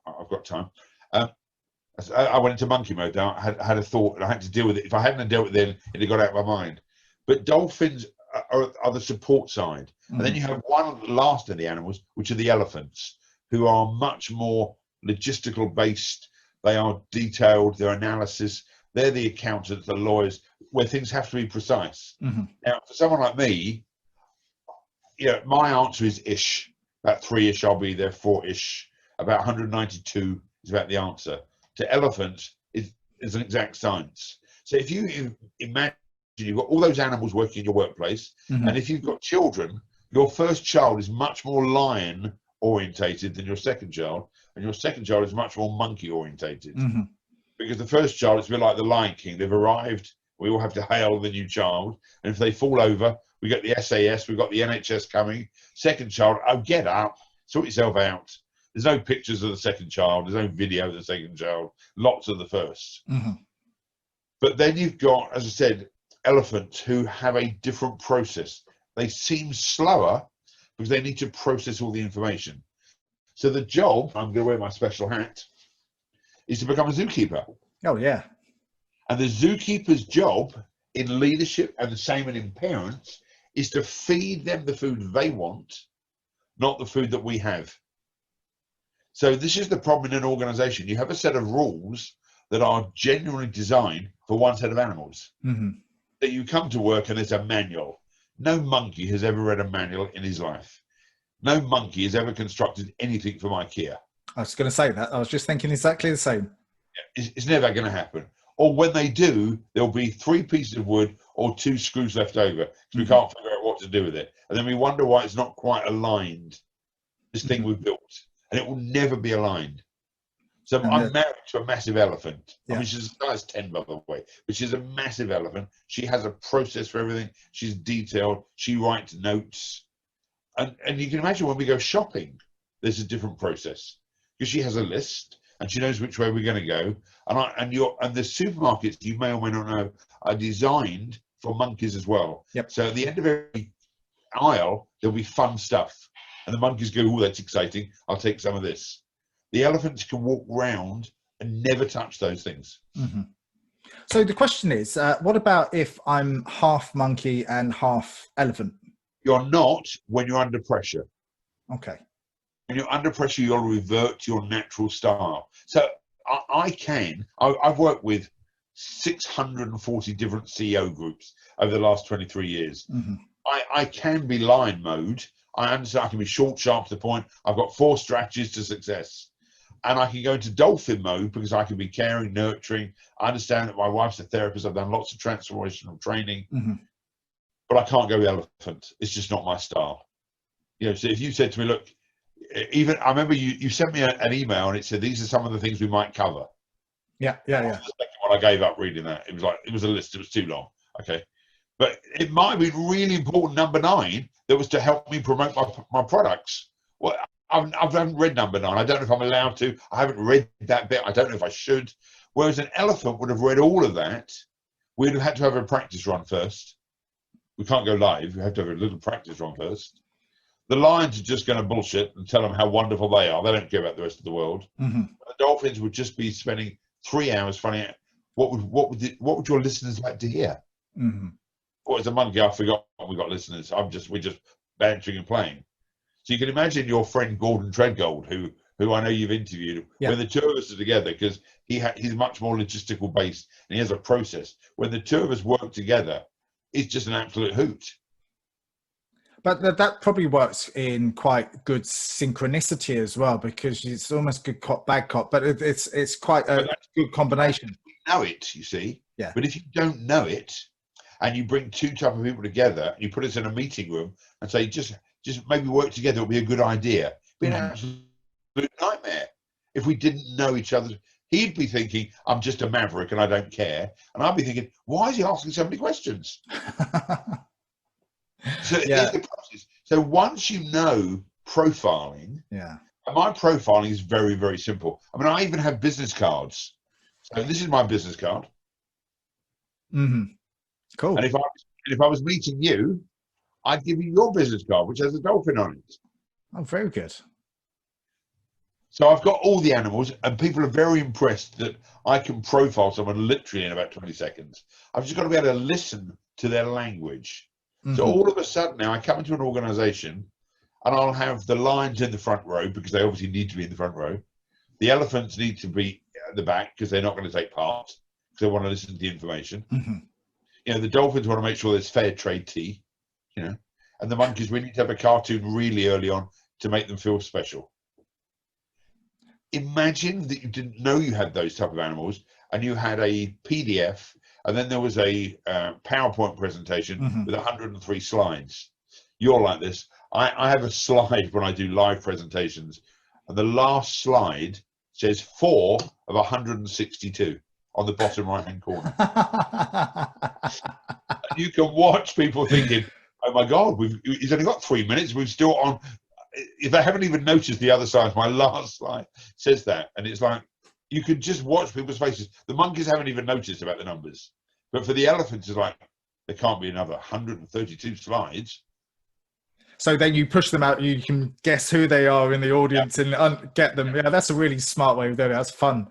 I've got time. I went into monkey mode now. I had a thought and I had to deal with it. If I hadn't dealt with it, then it had got out of my mind. But dolphins are the support side. And then you have one last of the animals, which are the elephants, who are much more logistical based. They are detailed, their analysis. They're the accountants, the lawyers, where things have to be precise. Now, for someone like me, my answer is ish. About 3-ish, I'll be there. 4-ish. About 192 is about the answer. To elephants is an exact science. So if you imagine you've got all those animals working in your workplace, and if you've got children, your first child is much more lion orientated than your second child, and your second child is much more monkey orientated. Because the first child is a bit like the Lion King. They've arrived. We all have to hail the new child, and if they fall over, we get the SAS. We've got the NHS coming. Second child, oh, get up, sort yourself out. There's no pictures of the second child. There's no video of the second child. Lots of the first. But then you've got, as I said, elephants who have a different process. They seem slower because they need to process all the information. So the job, I'm going to wear my special hat, is to become a zookeeper. Oh, yeah. And the zookeeper's job in leadership, and the same in parents, is to feed them the food they want, not the food that we have. So this is the problem in an organization. You have a set of rules that are genuinely designed for one set of animals. That you come to work and there's a manual. No monkey has ever read a manual in his life. No monkey has ever constructed anything from IKEA. I was going to say that. I was just thinking exactly the same. It's never going to happen. Or when they do, there'll be 3 pieces of wood or 2 screws left over because we can't figure out what to do with it. And then we wonder why it's not quite aligned, this thing we've built. And it will never be aligned. So I'm married to a massive elephant. I mean, she's a size 10, by the way, but she's a massive elephant. She has a process for everything. She's detailed. She writes notes. And you can imagine when we go shopping, there's a different process because she has a list and she knows which way we're going to go. And the supermarkets, you may or may not know, are designed for monkeys as well. So at the end of every aisle, there'll be fun stuff. And the monkeys go, oh, that's exciting. I'll take some of this. The elephants can walk round and never touch those things. So the question is, what about if I'm half monkey and half elephant? You're not when you're under pressure. Okay. When you're under pressure, you'll revert to your natural style. So I've worked with 640 different CEO groups over the last 23 years. I can be lion mode. I understand I can be short, sharp to the point. I've got 4 strategies to success. And I can go into dolphin mode because I can be caring, nurturing. I understand that my wife's a therapist. I've done lots of transformational training. But I can't go elephant. It's just not my style. So if you said to me, look, even I remember you sent me an email and it said, these are some of the things we might cover. Yeah. The second one, I gave up reading that. It was a list. It was too long. Okay. But it might have been really important, number 9, that was to help me promote my products. Well, I haven't read number 9. I don't know if I'm allowed to. I haven't read that bit. I don't know if I should. Whereas an elephant would have read all of that. We'd have had to have a practice run first. We can't go live. We have to have a little practice run first. The lions are just going to bullshit and tell them how wonderful they are. They don't care about the rest of the world. The dolphins would just be spending 3 hours finding out what would your listeners like to hear. Or as a monkey, I forgot we got listeners. We're just bantering and playing. So you can imagine your friend Gordon Treadgold, who I know you've interviewed, when the 2 of us are together, because he's much more logistical based and he has a process. When the 2 of us work together, it's just an absolute hoot. But that probably works in quite good synchronicity as well, because it's almost good cop, bad cop, but it's quite a good combination. We know it, you see. Yeah. But if you don't know it, and you bring 2 type of people together, and you put us in a meeting room and say, just maybe work together, it'll be a good idea. It'd be an absolute nightmare if we didn't know each other. He'd be thinking, I'm just a maverick and I don't care. And I'd be thinking, why is he asking so many questions? So it's the process. So once you know profiling, and my profiling is very, very simple. I mean, I even have business cards So this is my business card. Cool. And if I was meeting you, I'd give you your business card, which has a dolphin on it. Oh, very good. So I've got all the animals, and people are very impressed that I can profile someone literally in about 20 seconds. I've just got to be able to listen to their language. So all of a sudden now I come into an organization and I'll have the lions in the front row because they obviously need to be in the front row. The elephants need to be at the back because they're not going to take part because they want to listen to the information. You know, the dolphins want to make sure there's fair trade tea, you know, and the monkeys, we need to have a cartoon really early on to make them feel special. Imagine that you didn't know you had those type of animals and you had a PDF and then there was a PowerPoint presentation with 103 slides. You're like this. I have a slide when I do live presentations, and the last slide says 4 of 162 on the bottom right-hand corner. You can watch people thinking, oh my God, he's only got 3 minutes. We've still on. If they haven't even noticed the other side, my last slide says that. And it's like, you could just watch people's faces. The monkeys haven't even noticed about the numbers. But for the elephants, it's like, there can't be another 132 slides. So then you push them out, you can guess who they are in the audience and get them. Yeah, that's a really smart way of doing it. That's fun.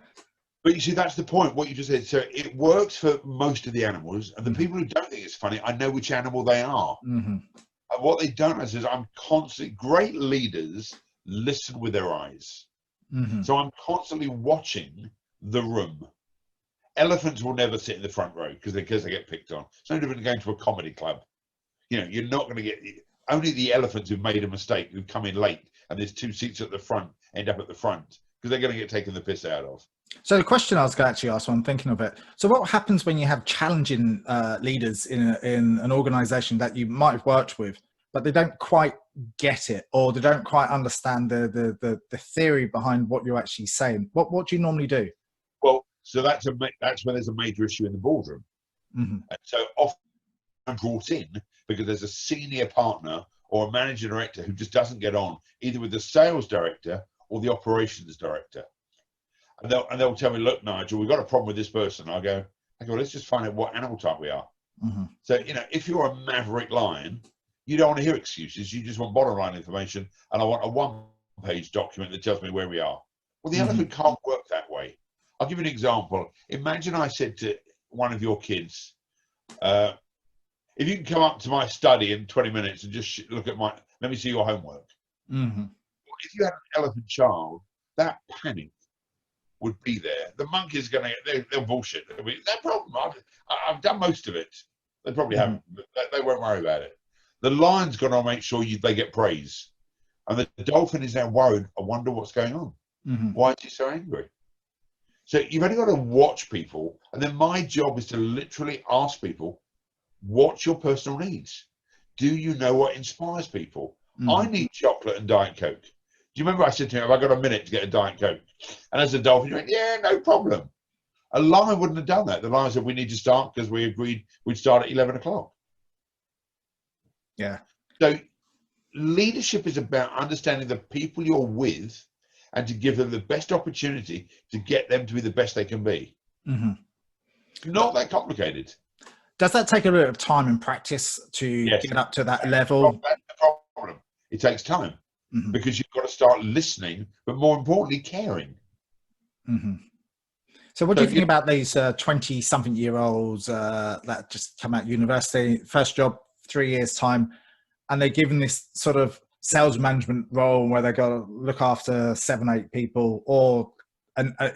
But you see, that's the point, what you just said. So it works for most of the animals. And the people who don't think it's funny, I know which animal they are. And what they don't know is I'm constantly, great leaders listen with their eyes. So I'm constantly watching the room. Elephants will never sit in the front row because they get picked on. It's no different than going to a comedy club. You know, you're not going to get, only the elephants who've made a mistake, who come in late and there's 2 seats at the front, end up at the front because they're going to get taken the piss out of. So the question I was going to actually ask, when I'm thinking of it, so what happens when you have challenging leaders in an organization that you might have worked with, but they don't quite get it, or they don't quite understand the theory behind what you're actually saying? What do you normally do? Well, so that's when there's a major issue in the boardroom. And so often I'm brought in because there's a senior partner or a managing director who just doesn't get on either with the sales director or the operations director. And they'll tell me, look, Nigel, we've got a problem with this person. I go, let's just find out what animal type we are. So, you know, if you're a maverick lion, you don't want to hear excuses. You just want bottom line information. And I want a 1-page document that tells me where we are. Well, the elephant can't work that way. I'll give you an example. Imagine I said to one of your kids, if you can come up to my study in 20 minutes and just look at let me see your homework. If you had an elephant child, that panic would be there. The monkey's going to, they'll bullshit. They'll be, no problem. I've done most of it. They probably haven't, but they won't worry about it. The lion's going to make sure they get praise. And the dolphin is now worried. I wonder what's going on. Why is he so angry? So you've only got to watch people. And then my job is to literally ask people, what's your personal needs? Do you know what inspires people? I need chocolate and Diet Coke. Do you remember I said to him, have I got a minute to get a Diet Coke? And as a dolphin, he went, yeah, no problem. A lion wouldn't have done that. The lion said, we need to start because we agreed we'd start at 11 o'clock. Yeah. So leadership is about understanding the people you're with and to give them the best opportunity to get them to be the best they can be. Not that complicated. Does that take a bit of time and practice to get up to that level? That's the problem. It takes time because you've got to start listening, but more importantly, caring. So what do you think about these 20-something-year-olds that just come out of university, first job, 3 years' time, and they're given this sort of sales management role where they've got to look after 7-8 people or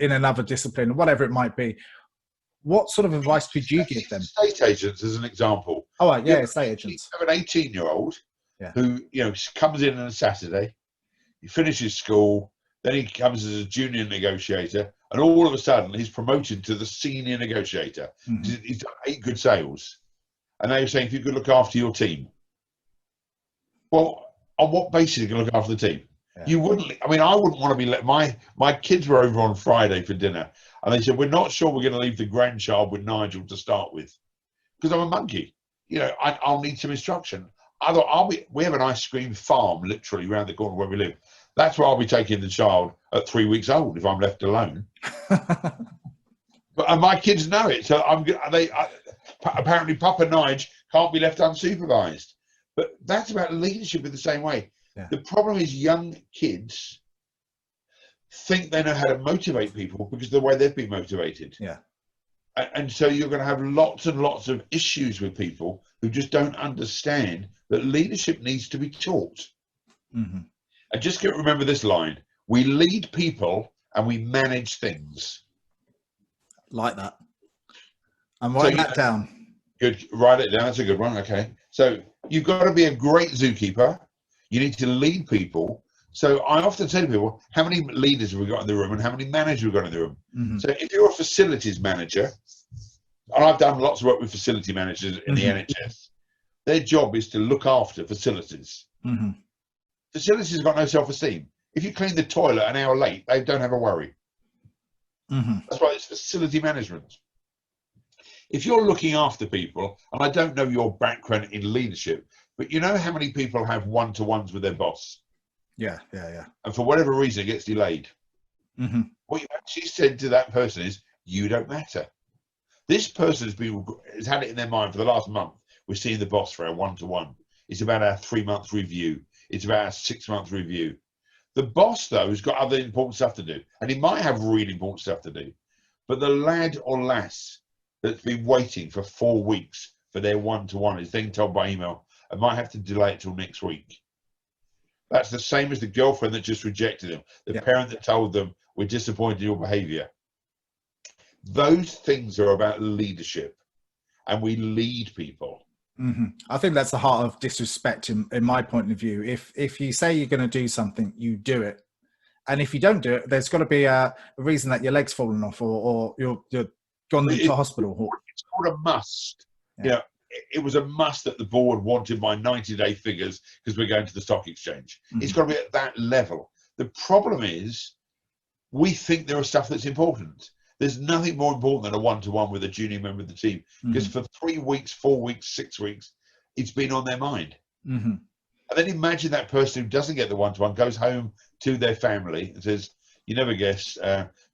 in another discipline, whatever it might be? What sort of advice could you give them? Estate agents, as an example. Oh, right, yeah, estate agents. You have an 18-year-old who, comes in on a Saturday, he finishes school, then he comes as a junior negotiator, and all of a sudden he's promoted to the senior negotiator. He's done 8 good sales. And now you're saying, if you could look after your team. Well, on what basis are you going to look after the team? You wouldn't, I wouldn't want to be my kids were over on Friday for dinner. And they said, we're not sure we're going to leave the grandchild with Nigel to start with. Because I'm a monkey. I'll need some instruction. We have an ice cream farm literally around the corner where we live. That's where I'll be taking the child at 3 weeks old if I'm left alone. But my kids know it, so apparently Papa Nige can't be left unsupervised. But that's about leadership in the same way. Yeah. The problem is young kids think they know how to motivate people because of the way they've been motivated. Yeah. And so you're going to have lots and lots of issues with people who just don't understand that leadership needs to be taught. Mm-hmm. And just remember this line: we lead people and we manage things. Like that. I'm writing that down. Good. Write it down. That's a good one. Okay. So you've got to be a great zookeeper. You need to lead people. So I often say to people, how many leaders have we got in the room and how many managers have we got in the room? Mm-hmm. So if you're a facilities manager, and I've done lots of work with facility managers in the NHS, their job is to look after facilities. Mm-hmm. Facilities have got no self-esteem. If you clean the toilet an hour late, they don't have a worry. Mm-hmm. That's why it's facility management. If you're looking after people, and I don't know your background in leadership, but you know how many people have one-to-ones with their boss? Yeah. And for whatever reason, it gets delayed. Mm-hmm. What you actually said to that person is, you don't matter. This person has had it in their mind for the last month. We're seeing the boss for our one-to-one. It's about our 3-month review. It's about our 6-month review. The boss, though, has got other important stuff to do. And he might have really important stuff to do. But the lad or lass that's been waiting for 4 weeks for their one-to-one is then told by email, I might have to delay it till next week. That's the same as the girlfriend that just rejected them, the parent that told them, we're disappointed in your behavior. Those things are about leadership, and we lead people. Mm-hmm. I think that's the heart of disrespect in my point of view. If you say you're going to do something, you do it. And if you don't do it, there's got to be a reason that your leg's fallen off or you're gone into hospital. It's called a must. Yeah. You know, it was a must that the board wanted my 90-day figures because we're going to the stock exchange. Mm-hmm. It's got to be at that level. The problem is we think there is stuff that's important. There's nothing more important than a one-to-one with a junior member of the team because for 3 weeks, 4 weeks, 6 weeks, it's been on their mind. Mm-hmm. And then imagine that person who doesn't get the one-to-one goes home to their family and says, you never guess,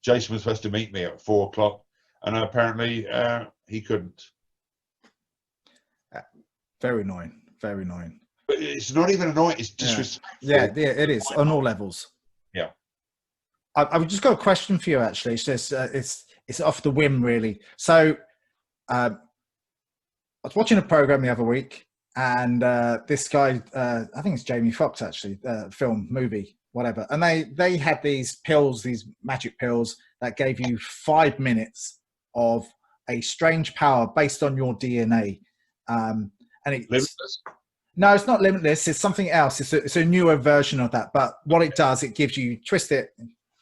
Jason was supposed to meet me at 4 o'clock and apparently he couldn't. Very annoying. Very annoying. But it's not even annoying, it's disrespectful. Yeah, it is on all levels. Yeah. I've just got a question for you, actually. It's just, it's off the whim, really. So I was watching a program the other week, and this guy, I think it's Jamie Foxx, actually, film, movie, whatever. And they had these pills, these magic pills that gave you 5 minutes of a strange power based on your DNA. And it's Limitless? No, it's not limitless. It's something else. It's a newer version of that. But what it does, it gives you twist it,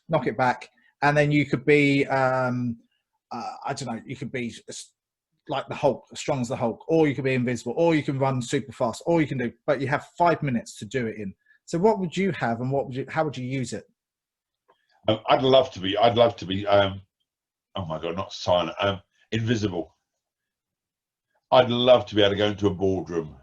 knock it back, and then you could be, I don't know, you could be like the Hulk, as strong as the Hulk, or you could be invisible, or you can run super fast, or you can do, but you have 5 minutes to do it in. So what would you have, and how would you use it? I'd love to be, oh my God, not silent, invisible. I'd love to be able to go into a boardroom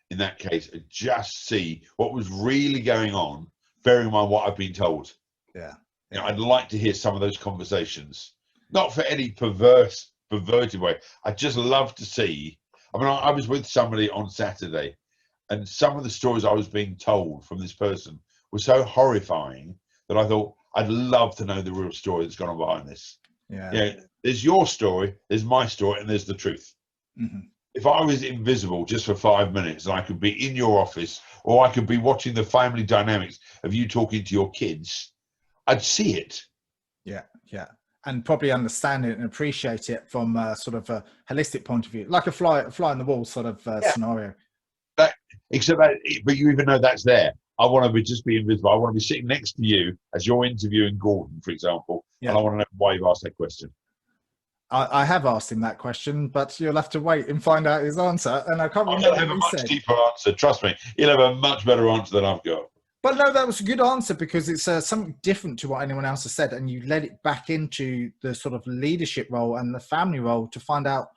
in that case and just see what was really going on, bearing in mind what I've been told. Yeah. You know, I'd like to hear some of those conversations, not for any perverted way. I'd just love to see. I mean, I was with somebody on Saturday, and some of the stories I was being told from this person were so horrifying that I thought I'd love to know the real story that's gone on behind this. Yeah. You know, there's your story, there's my story, and there's the truth. Mm-hmm. If I was invisible just for 5 minutes and I could be in your office, or I could be watching the family dynamics of you talking to your kids, I'd see it. Yeah. And probably understand it and appreciate it from sort of a holistic point of view, like a fly on the wall sort of scenario. But you even know that's there. I want to just be invisible. I want to be sitting next to you as you're interviewing Gordon, for example, and I want to know why you've asked that question. I have asked him that question, but you'll have to wait and find out his answer. And I can't remember He'll have a much deeper answer. Trust me, he'll have a much better answer than I've got. But no, that was a good answer because it's something different to what anyone else has said, and you led it back into the sort of leadership role and the family role to find out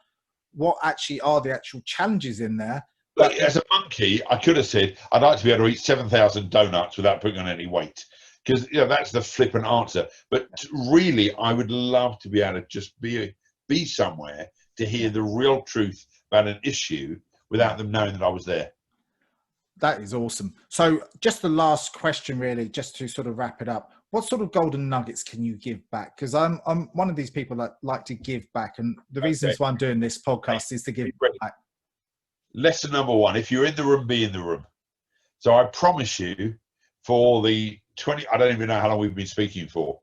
what actually are the actual challenges in there. But as a monkey, I could have said I'd like to be able to eat 7,000 donuts without putting on any weight, because that's the flippant answer. But really, I would love to be able to just be be somewhere to hear the real truth about an issue without them knowing that I was there. That is awesome. So just the last question, really, just to sort of wrap it up. What sort of golden nuggets can you give back? Because I'm one of these people that like to give back. And the reasons why I'm doing this podcast is to give back. Lesson number one, if you're in the room, be in the room. So I promise you for the 20, I don't even know how long we've been speaking for.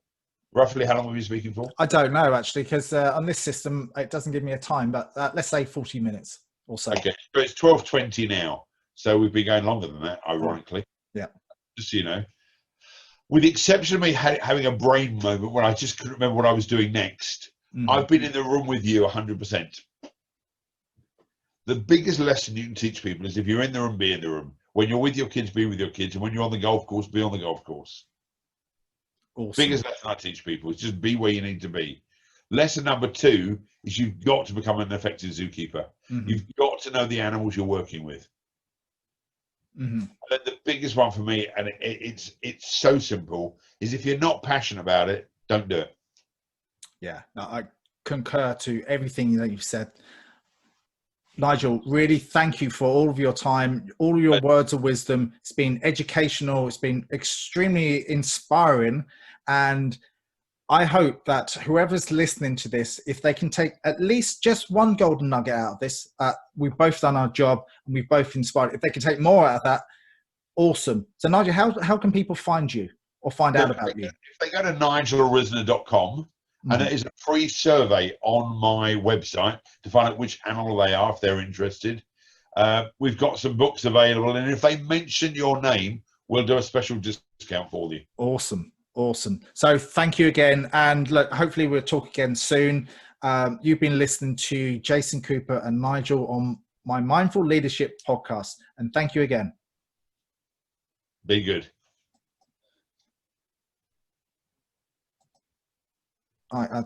Roughly how long have we been speaking for? I don't know, actually, because on this system, it doesn't give me a time, but let's say 40 minutes or so. Okay, so it's 12:20 now. So we've been going longer than that, ironically. Yeah. Just so you know. With the exception of me having a brain moment when I just couldn't remember what I was doing next, I've been in the room with you 100%. The biggest lesson you can teach people is if you're in the room, be in the room. When you're with your kids, be with your kids. And when you're on the golf course, be on the golf course. Awesome. Biggest lesson I teach people is just be where you need to be. Lesson number two is you've got to become an effective zookeeper. You've got to know the animals you're working with. And then the biggest one for me, and it's so simple, is if you're not passionate about it, don't do it. Yeah, I concur to everything that you've said. Nigel, really thank you for all of your time, all of your words of wisdom. It's been educational. It's been extremely inspiring. And I hope that whoever's listening to this, if they can take at least just one golden nugget out of this, we've both done our job and we've both inspired. If they can take more out of that, awesome. So Nigel, how can people find you or find out about you? If they go to nigelrisner.com, and there is a free survey on my website to find out which animal they are if they're interested. We've got some books available, and if they mention your name, we'll do a special discount for you. Awesome. So thank you again, and look, hopefully we'll talk again soon. You've been listening to Jason Cooper and Nigel on my Mindful Leadership podcast, and thank you again. Be good. All right,